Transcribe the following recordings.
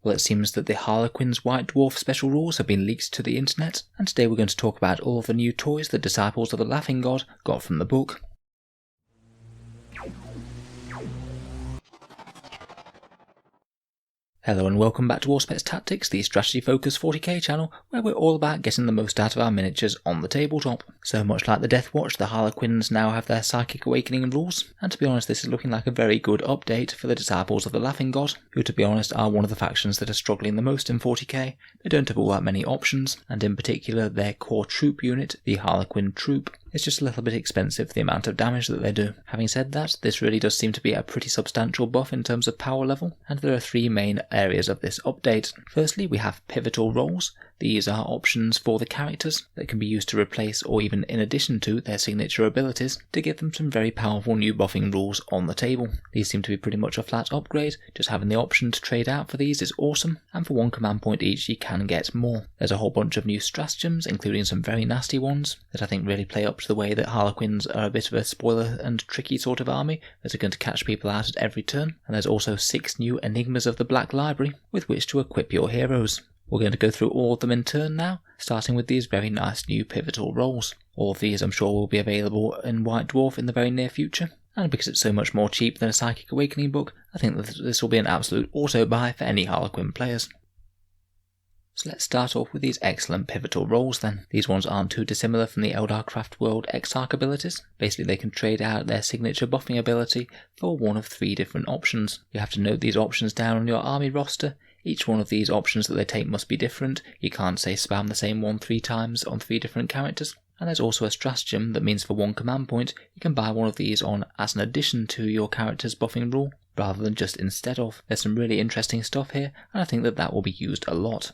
Well, it seems that the Harlequins White Dwarf special rules have been leaked to the internet, and today we're going to talk about all of the new toys the disciples of the Laughing God got from the book. Hello and welcome back to Auspex Tactics, the strategy focused 40k channel, where we're all about getting the most out of our miniatures on the tabletop. So much like the Death Watch, the Harlequins now have their Psychic Awakening rules, and to be honest this is looking like a very good update for the disciples of the Laughing God, who to be honest are one of the factions that are struggling the most in 40k. They don't have all that many options, and in particular their core troop unit, the Harlequin troop, is just a little bit expensive for the amount of damage that they do. Having said that, this really does seem to be a pretty substantial buff in terms of power level, and there are three main areas of this update. Firstly, we have pivotal roles. These are options for the characters that can be used to replace or even in addition to their signature abilities to give them some very powerful new buffing rules on the table. These seem to be pretty much a flat upgrade. Just having the option to trade out for these is awesome, and for one command point each you can get more. There's a whole bunch of new stratagems, including some very nasty ones that I think really play up to the way that Harlequins are a bit of a spoiler and tricky sort of army that are going to catch people out at every turn. And there's also 6 new enigmas of the Black Library with which to equip your heroes. We're going to go through all of them in turn now, starting with these very nice new pivotal roles. All of these I'm sure will be available in White Dwarf in the very near future, and because it's so much more cheap than a Psychic Awakening book, I think that this will be an absolute auto-buy for any Harlequin players. So let's start off with these excellent pivotal roles then. These ones aren't too dissimilar from the Eldarcraft World Exarch abilities. Basically they can trade out their signature buffing ability for one of 3 different options. You have to note these options down on your army roster. Each one of these options that they take must be different. You can't say spam the same one 3 times on 3 different characters. And there's also a stratagem that means for 1 command point you can buy one of these on as an addition to your character's buffing rule, rather than just instead of. There's some really interesting stuff here, and I think that will be used a lot.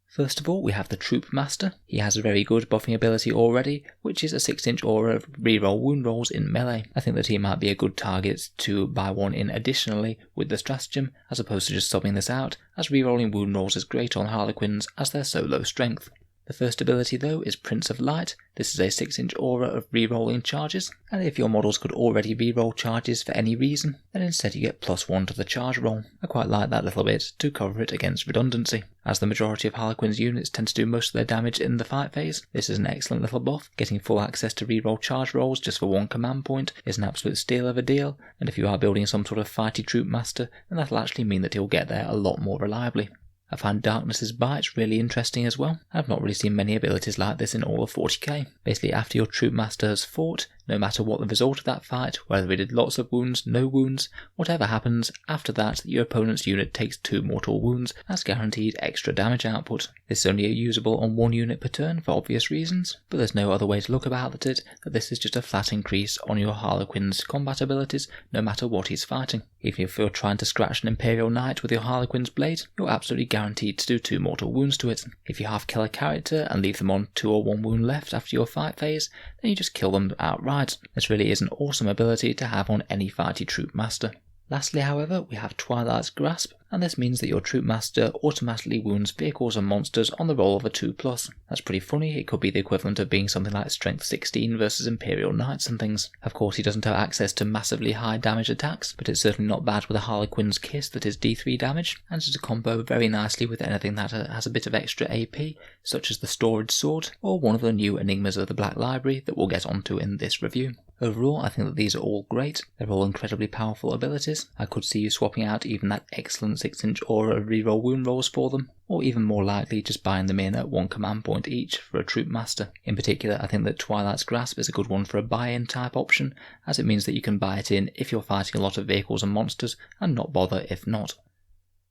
First of all, we have the Troop Master. He has a very good buffing ability already, which is a 6-inch aura of reroll wound rolls in melee. I think that he might be a good target to buy one in additionally with the stratagem, as opposed to just subbing this out, as rerolling wound rolls is great on Harlequins as they're so low strength. The first ability though is Prince of Light. This is a 6-inch aura of rerolling charges, and if your models could already reroll charges for any reason, then instead you get +1 to the charge roll. I quite like that little bit to cover it against redundancy. As the majority of Harlequin's units tend to do most of their damage in the fight phase, this is an excellent little buff. Getting full access to reroll charge rolls just for 1 command point is an absolute steal of a deal, and if you are building some sort of fighty troop master, then that'll actually mean that he'll get there a lot more reliably. I find Darkness's Bite really interesting as well. I've not really seen many abilities like this in all of 40k. Basically after your troop master has fought, no matter what the result of that fight, whether he did lots of wounds, no wounds, whatever happens, after that your opponent's unit takes 2 mortal wounds as guaranteed extra damage output. This is only usable on 1 unit per turn for obvious reasons, but there's no other way to look about it that this is just a flat increase on your Harlequin's combat abilities no matter what he's fighting. Even if you're trying to scratch an Imperial Knight with your Harlequin's blade, you're absolutely guaranteed to do 2 mortal wounds to it. If you half kill a character and leave them on 2 or 1 wound left after your fight phase, then you just kill them outright. This really is an awesome ability to have on any fighty troop master. Lastly, however, we have Twilight's Grasp, and this means that your troop master automatically wounds vehicles and monsters on the roll of a 2+. That's pretty funny. It could be the equivalent of being something like Strength 16 versus Imperial Knights and things. Of course, he doesn't have access to massively high damage attacks, but it's certainly not bad with a Harlequin's Kiss that is D3 damage, and it's a combo very nicely with anything that has a bit of extra AP, such as the Storage Sword, or one of the new enigmas of the Black Library that we'll get onto in this review. Overall, I think that these are all great. They're all incredibly powerful abilities. I could see you swapping out even that excellent 6-inch aura of reroll wound rolls for them, or even more likely just buying them in at 1 command point each for a troop master. In particular, I think that Twilight's Grasp is a good one for a buy-in type option, as it means that you can buy it in if you're fighting a lot of vehicles and monsters, and not bother if not.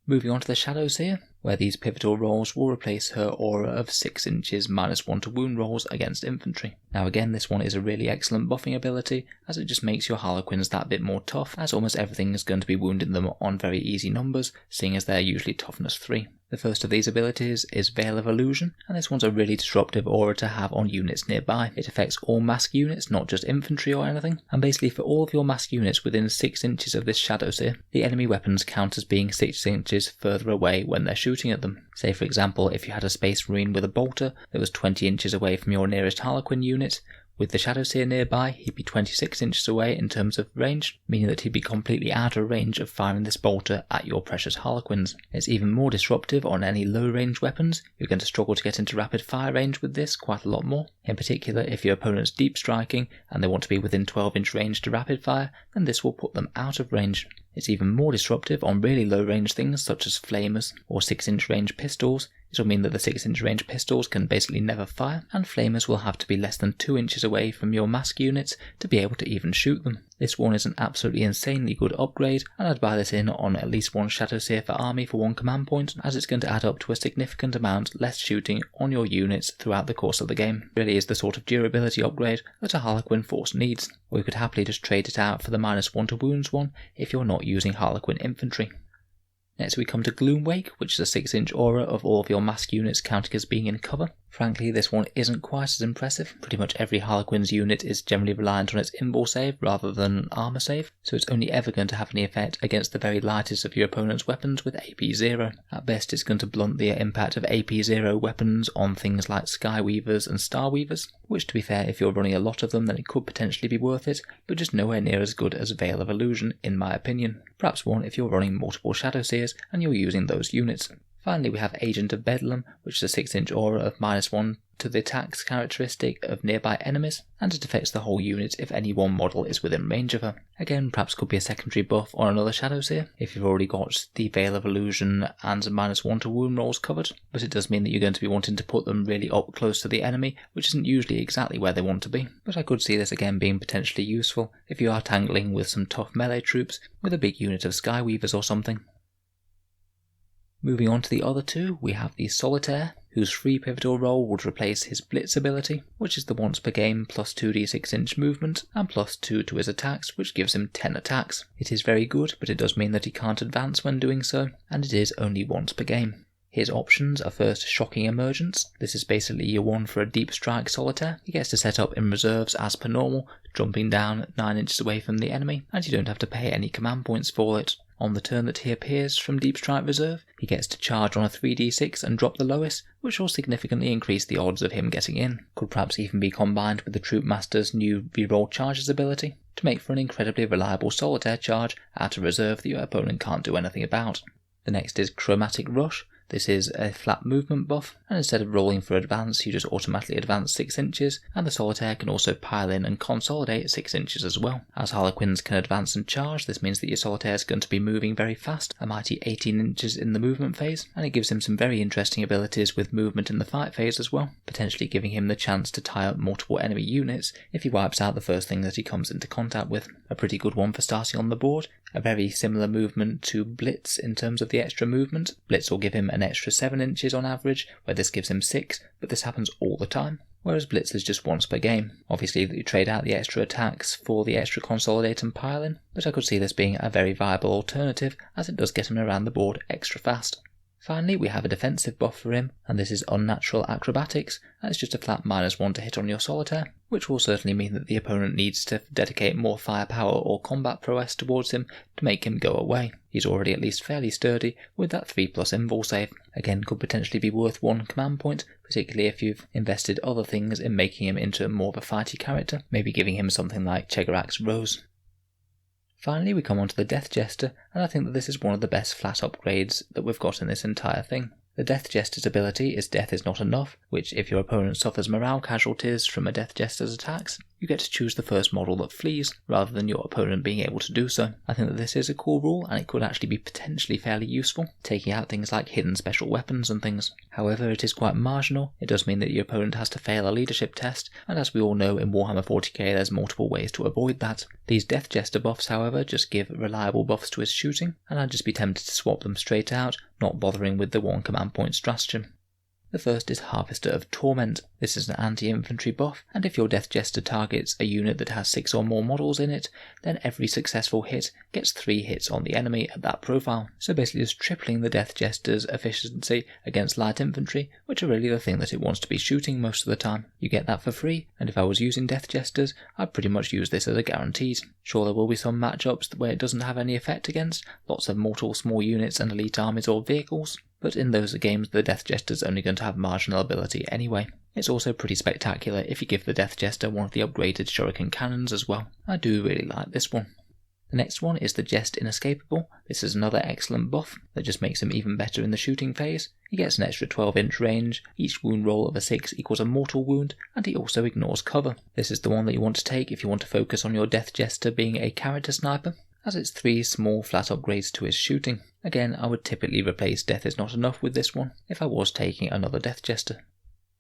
Moving on to the shadows here, where these pivotal rolls will replace her aura of 6 inches -1 to wound rolls against infantry. Now again, this one is a really excellent buffing ability, as it just makes your Harlequins that bit more tough, as almost everything is going to be wounding them on very easy numbers, seeing as they're usually toughness 3. The first of these abilities is Veil of Illusion, and this one's a really disruptive aura to have on units nearby. It affects all mask units, not just infantry or anything, and basically for all of your mask units within 6 inches of this shadow sphere, the enemy weapons count as being 6 inches further away when they're shooting at them. Say for example, if you had a Space Marine with a bolter that was 20 inches away from your nearest Harlequin unit, With the Shadowseer nearby, he'd be 26 inches away in terms of range, meaning that he'd be completely out of range of firing this bolter at your precious Harlequins. It's even more disruptive on any low range weapons. You're going to struggle to get into rapid fire range with this quite a lot more. In particular, if your opponent's deep striking and they want to be within 12-inch range to rapid fire, then this will put them out of range. It's even more disruptive on really low range things such as flamers or 6-inch range pistols. It will mean that the 6-inch range pistols can basically never fire, and flamers will have to be less than 2 inches away from your mask units to be able to even shoot them. This one is an absolutely insanely good upgrade, and I'd buy this in on at least one Shadowseer for army for 1 command point, as it's going to add up to a significant amount less shooting on your units throughout the course of the game. It really is the sort of durability upgrade that a Harlequin force needs, or you could happily just trade it out for the -1 to wounds one if you're not using Harlequin infantry. Next we come to Gloomwake, which is a 6-inch aura of all of your mask units counting as being in cover. Frankly, this one isn't quite as impressive. Pretty much every Harlequin's unit is generally reliant on its invul save rather than an armor save, so it's only ever going to have any effect against the very lightest of your opponent's weapons with AP 0. At best, it's going to blunt the impact of AP 0 weapons on things like Skyweavers and Starweavers, which, to be fair, if you're running a lot of them, then it could potentially be worth it, but just nowhere near as good as Veil of Illusion, in my opinion. Perhaps one if you're running multiple Shadowseers and you're using those units. Finally, we have Agent of Bedlam, which is a 6-inch aura of -1 to the attacks characteristic of nearby enemies, and it affects the whole unit if any one model is within range of her. Again, perhaps could be a secondary buff on another Shadowseer, if you've already got the Veil of Illusion and -1 to wound rolls covered, but it does mean that you're going to be wanting to put them really up close to the enemy, which isn't usually exactly where they want to be. But I could see this again being potentially useful if you are tangling with some tough melee troops with a big unit of Skyweavers or something. Moving on to the other two, we have the Solitaire, whose free pivotal roll would replace his Blitz ability, which is the once per game plus 2d 6-inch movement and plus 2 to his attacks, which gives him 10 attacks. It is very good, but it does mean that he can't advance when doing so, and it is only once per game. His options are first Shocking Emergence. This is basically your one for a deep strike Solitaire. He gets to set up in reserves as per normal, jumping down 9 inches away from the enemy, and you don't have to pay any command points for it. On the turn that he appears from Deep Strike Reserve, he gets to charge on a 3d6 and drop the lowest, which will significantly increase the odds of him getting in. Could perhaps even be combined with the Troop Master's new reroll charges ability to make for an incredibly reliable Solitaire charge out of reserve that your opponent can't do anything about. The next is Chromatic Rush. This is a flat movement buff, and instead of rolling for advance, you just automatically advance 6 inches, and the Solitaire can also pile in and consolidate 6 inches as well. As Harlequins can advance and charge, this means that your Solitaire is going to be moving very fast, a mighty 18 inches in the movement phase, and it gives him some very interesting abilities with movement in the fight phase as well, potentially giving him the chance to tie up multiple enemy units if he wipes out the first thing that he comes into contact with. A pretty good one for starting on the board, a very similar movement to Blitz in terms of the extra movement. Blitz will give him an extra 7 inches on average, where this gives him 6, but this happens all the time, whereas Blitz is just once per game. Obviously you trade out the extra attacks for the extra consolidate and pile in, but I could see this being a very viable alternative as it does get him around the board extra fast. Finally, we have a defensive buff for him, and this is Unnatural Acrobatics, and it's just a flat -1 to hit on your Solitaire, which will certainly mean that the opponent needs to dedicate more firepower or combat prowess towards him to make him go away. He's already at least fairly sturdy with that 3+ invul save. Again, could potentially be worth 1 command point, particularly if you've invested other things in making him into more of a fighty character, maybe giving him something like Chegarak's Rose. Finally, we come on to the Death Jester, and I think that this is one of the best flat upgrades that we've got in this entire thing. The Death Jester's ability is Death is Not Enough, which if your opponent suffers morale casualties from a Death Jester's attacks, you get to choose the first model that flees, rather than your opponent being able to do so. I think that this is a cool rule, and it could actually be potentially fairly useful, taking out things like hidden special weapons and things. However, it is quite marginal. It does mean that your opponent has to fail a leadership test, and as we all know in Warhammer 40k there's multiple ways to avoid that. These Death Jester buffs, however, just give reliable buffs to his shooting, and I'd just be tempted to swap them straight out, not bothering with the 1 command point stratagem. The first is Harvester of Torment. This is an anti-infantry buff, and if your Death Jester targets a unit that has 6 or more models in it, then every successful hit gets 3 hits on the enemy at that profile. So basically just tripling the Death Jester's efficiency against light infantry, which are really the thing that it wants to be shooting most of the time. You get that for free, and if I was using Death Jesters, I'd pretty much use this as a guaranteed. Sure, there will be some matchups where it doesn't have any effect against, lots of mortal small units and elite armies or vehicles, but in those games the Death Jester's only going to have marginal ability anyway. It's also pretty spectacular if you give the Death Jester one of the upgraded shuriken cannons as well. I do really like this one. The next one is the Jest Inescapable. This is another excellent buff that just makes him even better in the shooting phase. He gets an extra 12-inch range, each wound roll of a 6 equals a mortal wound, and he also ignores cover. This is the one that you want to take if you want to focus on your Death Jester being a character sniper, as it's 3 small flat upgrades to his shooting. Again, I would typically replace Death is Not Enough with this one if I was taking another Death Jester.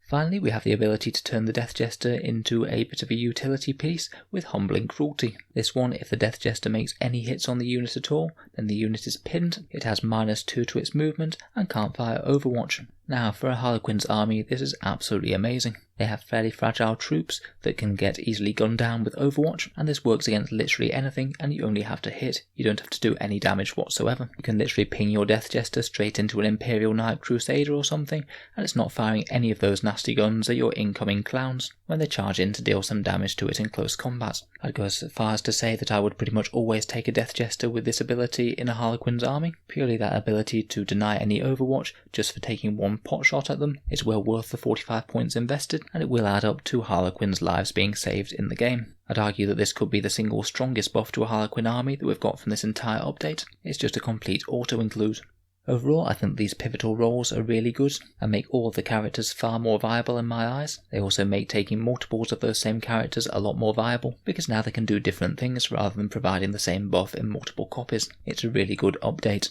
Finally, we have the ability to turn the Death Jester into a bit of a utility piece with Humbling Cruelty. This one, if the Death Jester makes any hits on the unit at all, then the unit is pinned, it has -2 to its movement, and can't fire Overwatch. Now, for a Harlequin's army, this is absolutely amazing. They have fairly fragile troops that can get easily gunned down with Overwatch, and this works against literally anything, and you only have to hit. You don't have to do any damage whatsoever. You can literally ping your Death Jester straight into an Imperial Knight Crusader or something, and it's not firing any of those nasty guns at your incoming clowns when they charge in to deal some damage to it in close combat. I'd go as far as to say that I would pretty much always take a Death Jester with this ability in a Harlequin's army. Purely that ability to deny any Overwatch just for taking one pot shot at them is well worth the 45 points invested, and it will add up to Harlequin's lives being saved in the game. I'd argue that this could be the single strongest buff to a Harlequin army that we've got from this entire update. It's just a complete auto-include. Overall, I think these pivotal roles are really good and make all of the characters far more viable in my eyes. They also make taking multiples of those same characters a lot more viable, because now they can do different things rather than providing the same buff in multiple copies. It's a really good update.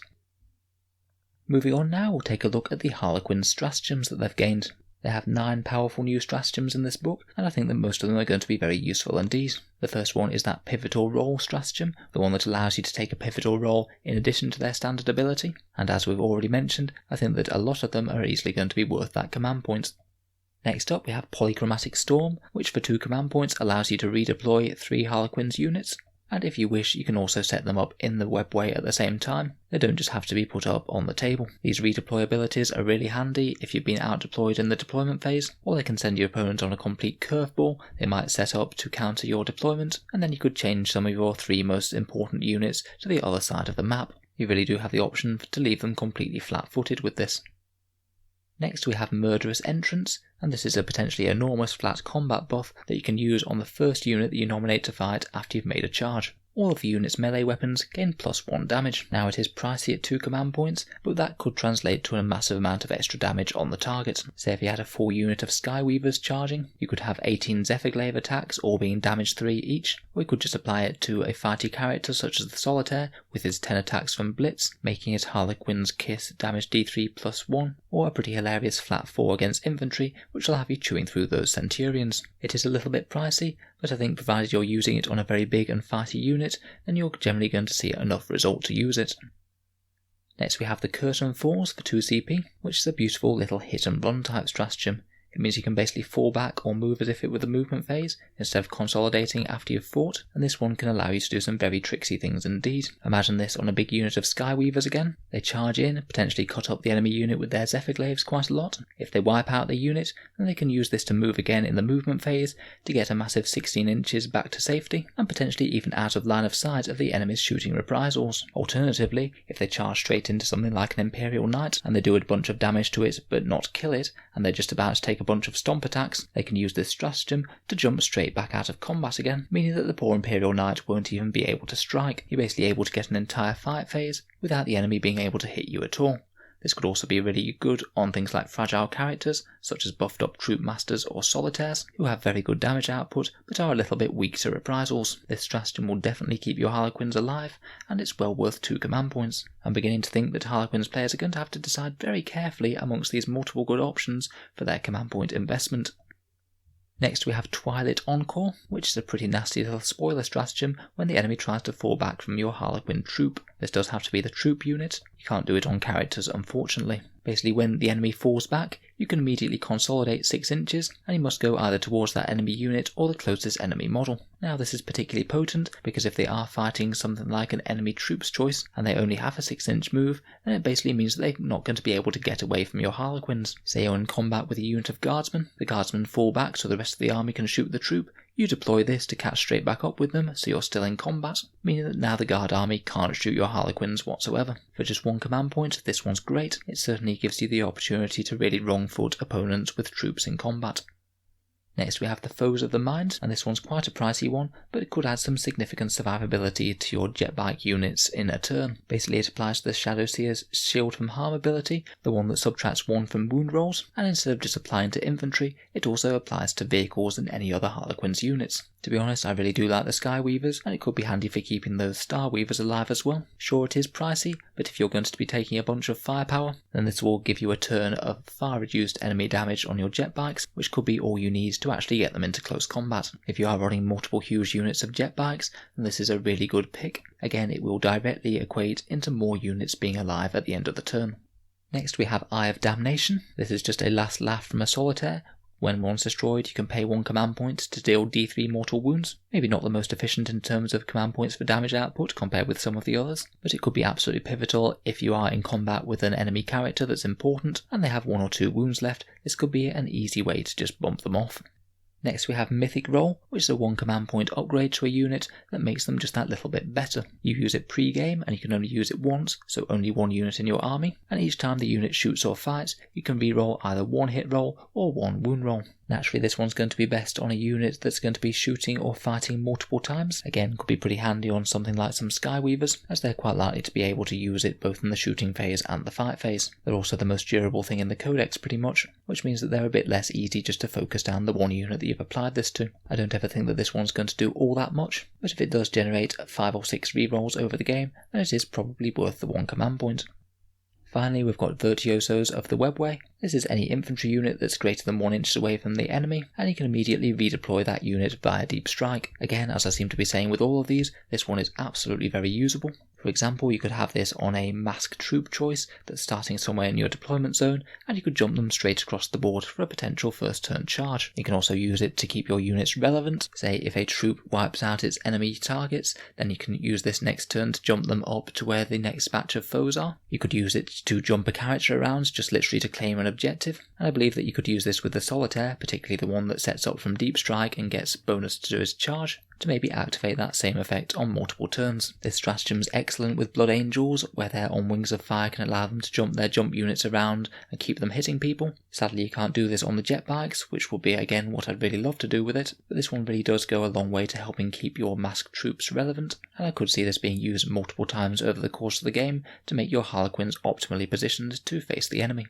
Moving on now, we'll take a look at the Harlequin stratagems that they've gained. They have 9 powerful new stratagems in this book, and I think that most of them are going to be very useful indeed. The first one is that pivotal role stratagem, the one that allows you to take a pivotal role in addition to their standard ability, and as we've already mentioned, I think that a lot of them are easily going to be worth that command point. Next up we have Polychromatic Storm, which for 2 command points allows you to redeploy 3 Harlequins units, and if you wish you can also set them up in the webway at the same time. They don't just have to be put up on the table. These redeploy abilities are really handy if you've been out deployed in the deployment phase, or they can send your opponent on a complete curveball they might set up to counter your deployment, and then you could change some of your 3 most important units to the other side of the map. You really do have the option to leave them completely flat-footed with this. Next we have Murderous Entrance, and this is a potentially enormous flat combat buff that you can use on the first unit that you nominate to fight after you've made a charge. All of the unit's melee weapons gain +1 damage. Now it is pricey at 2 command points, but that could translate to a massive amount of extra damage on the target. Say if you had a full unit of Skyweavers charging, you could have 18 Zephyrglaive attacks all being damage 3 each, or you could just apply it to a fighty character such as the Solitaire with his 10 attacks from Blitz, making it Harlequin's Kiss damage D3 +1, or a pretty hilarious flat 4 against infantry, which will have you chewing through those Centurions. It is a little bit pricey, but I think provided you're using it on a very big and fighty unit, then you're generally going to see enough result to use it. Next we have the Curtain Falls for 2 CP, which is a beautiful little hit and run type stratagem. It means you can basically fall back or move as if it were the movement phase, instead of consolidating after you've fought, and this one can allow you to do some very tricksy things indeed. Imagine this on a big unit of Skyweavers again. They charge in, potentially cut up the enemy unit with their Zephyrglaives quite a lot. If they wipe out the unit, then they can use this to move again in the movement phase to get a massive 16 inches back to safety, and potentially even out of line of sight of the enemy's shooting reprisals. Alternatively, if they charge straight into something like an Imperial Knight, and they do a bunch of damage to it but not kill it, and they're just about to take a bunch of stomp attacks, they can use this stratagem to jump straight back out of combat again, meaning that the poor Imperial Knight won't even be able to strike. You're basically able to get an entire fight phase without the enemy being able to hit you at all. This could also be really good on things like fragile characters, such as buffed up Troop Masters or Solitaires, who have very good damage output, but are a little bit weak to reprisals. This stratagem will definitely keep your Harlequins alive, and it's well worth 2 command points. I'm beginning to think that Harlequins players are going to have to decide very carefully amongst these multiple good options for their command point investment. Next we have Twilight Encore, which is a pretty nasty little spoiler stratagem when the enemy tries to fall back from your Harlequin troop. This does have to be the troop unit. You can't do it on characters, unfortunately. Basically, when the enemy falls back, you can immediately consolidate 6 inches, and you must go either towards that enemy unit or the closest enemy model. Now this is particularly potent, because if they are fighting something like an enemy troop's choice, and they only have a 6-inch move, then it basically means that they're not going to be able to get away from your Harlequins. Say you're in combat with a unit of guardsmen, the guardsmen fall back so the rest of the army can shoot the troop, you deploy this to catch straight back up with them so you're still in combat, meaning that now the guard army can't shoot your Harlequins whatsoever. For just 1 command point, this one's great. It certainly gives you the opportunity to really wrong foot opponents with troops in combat. Next we have the Foes of the Mind, and this one's quite a pricey one, but it could add some significant survivability to your jetbike units in a turn. Basically it applies to the Shadowseer's Shield from Harm ability, the one that subtracts 1 from wound rolls, and instead of just applying to infantry, it also applies to vehicles and any other Harlequins units. To be honest, I really do like the Skyweavers, and it could be handy for keeping those Starweavers alive as well. Sure, it is pricey, but if you're going to be taking a bunch of firepower, then this will give you a turn of far reduced enemy damage on your jetbikes, which could be all you need to actually get them into close combat. If you are running multiple huge units of jetbikes, then this is a really good pick. Again, it will directly equate into more units being alive at the end of the turn. Next we have Eye of Damnation. This is just a last laugh from a Solitaire. When one's destroyed, you can pay 1 command point to deal D3 mortal wounds. Maybe not the most efficient in terms of command points for damage output compared with some of the others, but it could be absolutely pivotal if you are in combat with an enemy character that's important and they have 1 or 2 wounds left. This could be an easy way to just bump them off. Next we have Mythic Roll, which is a 1 command point upgrade to a unit that makes them just that little bit better. You use it pre-game and you can only use it once, so only 1 unit in your army, and each time the unit shoots or fights, you can reroll either 1 hit roll or 1 wound roll. Naturally this one's going to be best on a unit that's going to be shooting or fighting multiple times. Again, could be pretty handy on something like some Skyweavers, as they're quite likely to be able to use it both in the shooting phase and the fight phase. They're also the most durable thing in the codex pretty much, which means that they're a bit less easy just to focus down the 1 unit that you've applied this to. I don't ever think that this one's going to do all that much, but if it does generate 5 or 6 rerolls over the game, then it is probably worth the 1 command point. Finally, we've got Virtuosos of the Webway. This is any infantry unit that's greater than 1 inch away from the enemy, and you can immediately redeploy that unit via Deep Strike. Again, as I seem to be saying with all of these, this one is absolutely very usable. For example, you could have this on a masked troop choice that's starting somewhere in your deployment zone, and you could jump them straight across the board for a potential first turn charge. You can also use it to keep your units relevant. Say if a troop wipes out its enemy targets, then you can use this next turn to jump them up to where the next batch of foes are. You could use it to jump a character around, just literally to claim an objective, and I believe that you could use this with the Solitaire, particularly the one that sets up from Deep Strike and gets bonus to his charge, to maybe activate that same effect on multiple turns. This stratagem's excellent with Blood Angels, where their On Wings of Fire can allow them to jump their jump units around and keep them hitting people. Sadly you can't do this on the jetbikes, which will be again what I'd really love to do with it, but this one really does go a long way to helping keep your masked troops relevant, and I could see this being used multiple times over the course of the game to make your Harlequins optimally positioned to face the enemy.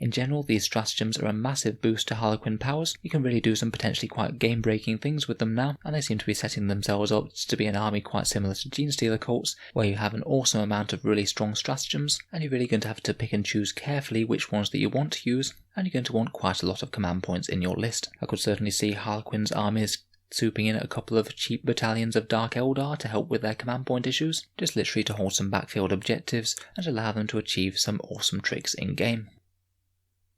In general, these stratagems are a massive boost to Harlequin powers. You can really do some potentially quite game-breaking things with them now, and they seem to be setting themselves up to be an army quite similar to Genestealer cults, where you have an awesome amount of really strong stratagems, and you're really going to have to pick and choose carefully which ones that you want to use, and you're going to want quite a lot of command points in your list. I could certainly see Harlequin's armies swooping in a couple of cheap battalions of Dark Eldar to help with their command point issues, just literally to hold some backfield objectives and allow them to achieve some awesome tricks in-game.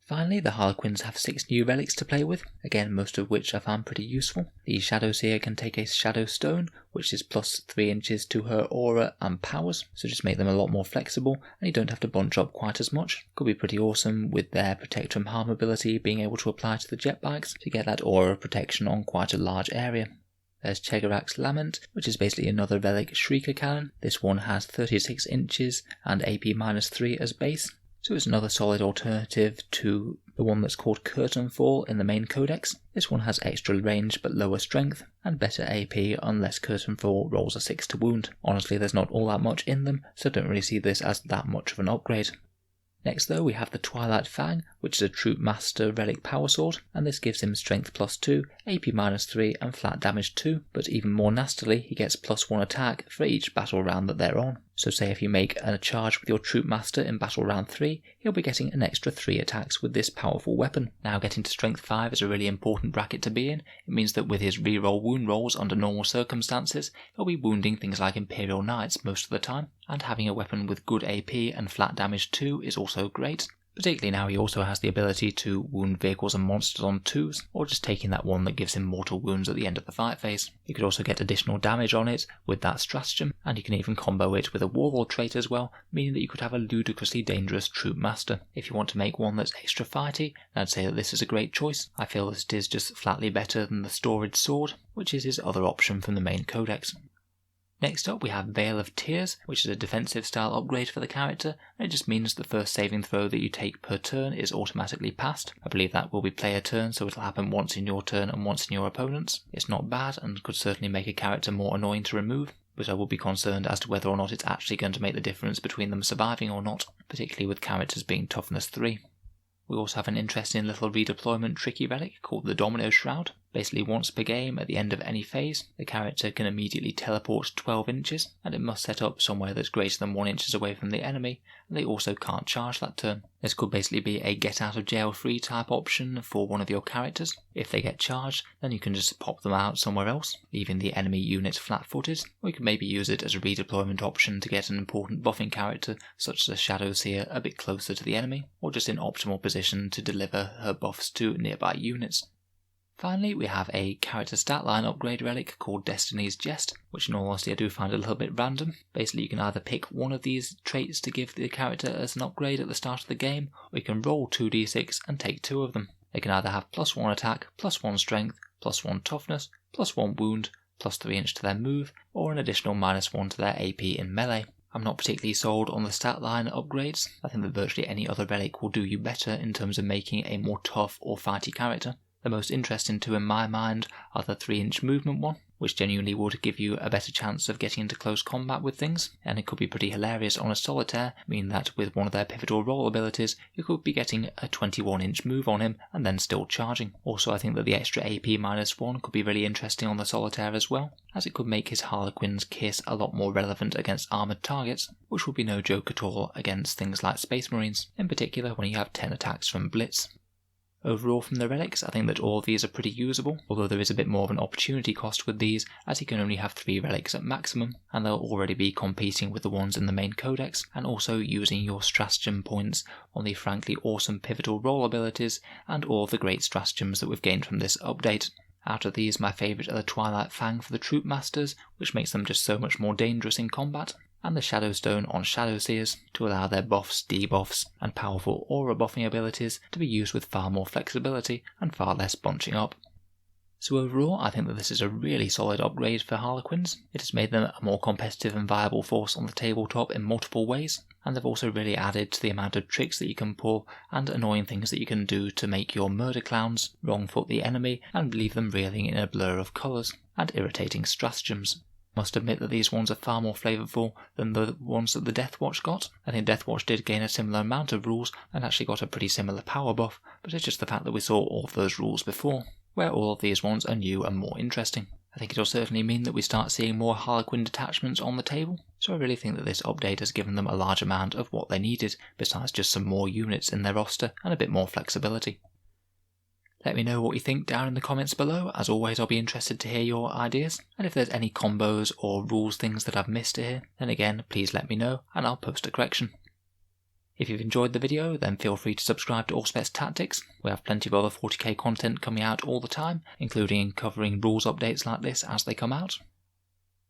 Finally, the Harlequins have 6 new relics to play with, again most of which I found pretty useful. The Shadowseer can take a Shadow Stone, which is plus 3 inches to her aura and powers, so just make them a lot more flexible, and you don't have to bunch up quite as much. Could be pretty awesome with their Protect from Harm ability being able to apply to the jetbikes to get that aura protection on quite a large area. There's Chegarak's Lament, which is basically another relic Shrieker cannon. This one has 36 inches and AP-3 as base. So it's another solid alternative to the one that's called Curtain Fall in the main codex. This one has extra range but lower strength, and better AP unless Curtain Fall rolls a 6 to wound. Honestly, there's not all that much in them, so I don't really see this as that much of an upgrade. Next though, we have the Twilight Fang, which is a Troop Master Relic Power Sword, and this gives him Strength plus 2, AP 3 and flat damage 2, but even more nastily, he gets plus 1 attack for each battle round that they're on. So say if you make a charge with your Troop Master in battle round 3, he'll be getting an extra 3 attacks with this powerful weapon. Now getting to Strength 5 is a really important bracket to be in. It means that with his reroll wound rolls under normal circumstances, he'll be wounding things like Imperial Knights most of the time, and having a weapon with good AP and flat damage 2 is also great. particularly now he also has the ability to wound vehicles and monsters on 2s, or just taking that one that gives him mortal wounds at the end of the fight phase. You could also get additional damage on it with that stratagem, and you can even combo it with a warlord trait as well, meaning that you could have a ludicrously dangerous troop master. If you want to make one that's extra fighty, I'd say that this is a great choice. I feel that it is just flatly better than the storage sword, which is his other option from the main codex. Next up we have Veil of Tears, which is a defensive style upgrade for the character, and it just means the first saving throw that you take per turn is automatically passed. I believe that will be player turn, so it'll happen once in your turn and once in your opponent's. It's not bad and could certainly make a character more annoying to remove, but I will be concerned as to whether or not it's actually going to make the difference between them surviving or not, particularly with characters being toughness 3. We also have an interesting little redeployment tricky relic called the Domino Shroud. Basically once per game at the end of any phase, the character can immediately teleport 12 inches, and it must set up somewhere that's greater than 1 inch away from the enemy, and they also can't charge that turn. This could basically be a get out of jail free type option for one of your characters. If they get charged, then you can just pop them out somewhere else, leaving the enemy unit flat-footed, or you could maybe use it as a redeployment option to get an important buffing character such as a Shadow Seer a bit closer to the enemy, or just in optimal position to deliver her buffs to nearby units. Finally, we have a character stat line upgrade relic called Destiny's Jest, which in all honesty I do find a little bit random. Basically you can either pick one of these traits to give the character as an upgrade at the start of the game, or you can roll 2d6 and take 2 of them. They can either have +1 attack, +1 strength, +1 toughness, +1 wound, +3 inch to their move, or an additional -1 to their AP in melee. I'm not particularly sold on the stat line upgrades. I think that virtually any other relic will do you better in terms of making a more tough or fighty character. The most interesting two in my mind are the 3-inch movement one, which genuinely would give you a better chance of getting into close combat with things, and it could be pretty hilarious on a Solitaire, meaning that with one of their pivotal roll abilities, you could be getting a 21-inch move on him and then still charging. Also, I think that the extra AP -1 could be really interesting on the Solitaire as well, as it could make his Harlequin's kiss a lot more relevant against armoured targets, which would be no joke at all against things like Space Marines, in particular when you have 10 attacks from Blitz. Overall from the relics, I think that all of these are pretty usable, although there is a bit more of an opportunity cost with these, as you can only have 3 relics at maximum, and they'll already be competing with the ones in the main codex, and also using your stratagem points on the frankly awesome pivotal roll abilities, and all of the great stratagems that we've gained from this update. Out of these, my favourite are the Twilight Fang for the Troop Masters, which makes them just so much more dangerous in combat, and the Shadowstone on Shadow Seers to allow their buffs, debuffs, and powerful aura buffing abilities to be used with far more flexibility and far less bunching up. So overall, I think that this is a really solid upgrade for Harlequins. It has made them a more competitive and viable force on the tabletop in multiple ways, and they've also really added to the amount of tricks that you can pull and annoying things that you can do to make your murder clowns wrong-foot the enemy and leave them reeling in a blur of colours, and irritating stratagems. Must admit that these ones are far more flavourful than the ones that the Deathwatch got. I think Deathwatch did gain a similar amount of rules and actually got a pretty similar power buff, but it's just the fact that we saw all of those rules before, where all of these ones are new and more interesting. I think it'll certainly mean that we start seeing more Harlequin detachments on the table, so I really think that this update has given them a large amount of what they needed, besides just some more units in their roster and a bit more flexibility. Let me know what you think down in the comments below. As always, I'll be interested to hear your ideas, and if there's any combos or rules things that I've missed here, then again, please let me know and I'll post a correction. If you've enjoyed the video, then feel free to subscribe to Auspex Tactics. We have plenty of other 40k content coming out all the time, including covering rules updates like this as they come out.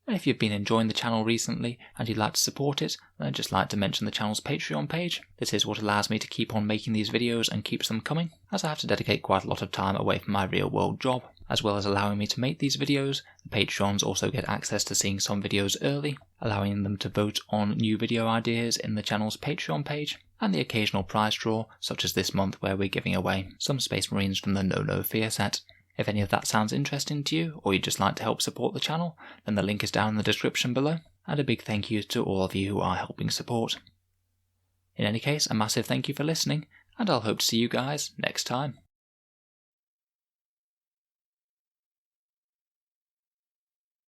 And if you've been enjoying the channel recently and you'd like to support it, then I'd just like to mention the channel's Patreon page. This is what allows me to keep on making these videos and keeps them coming, as I have to dedicate quite a lot of time away from my real world job. As well as allowing me to make these videos, the Patrons also get access to seeing some videos early, allowing them to vote on new video ideas in the channel's Patreon page, and the occasional prize draw, such as this month where we're giving away some Space Marines from the No Fear set. If any of that sounds interesting to you, or you'd just like to help support the channel, then the link is down in the description below, and a big thank you to all of you who are helping support. In any case, a massive thank you for listening, and I'll hope to see you guys next time.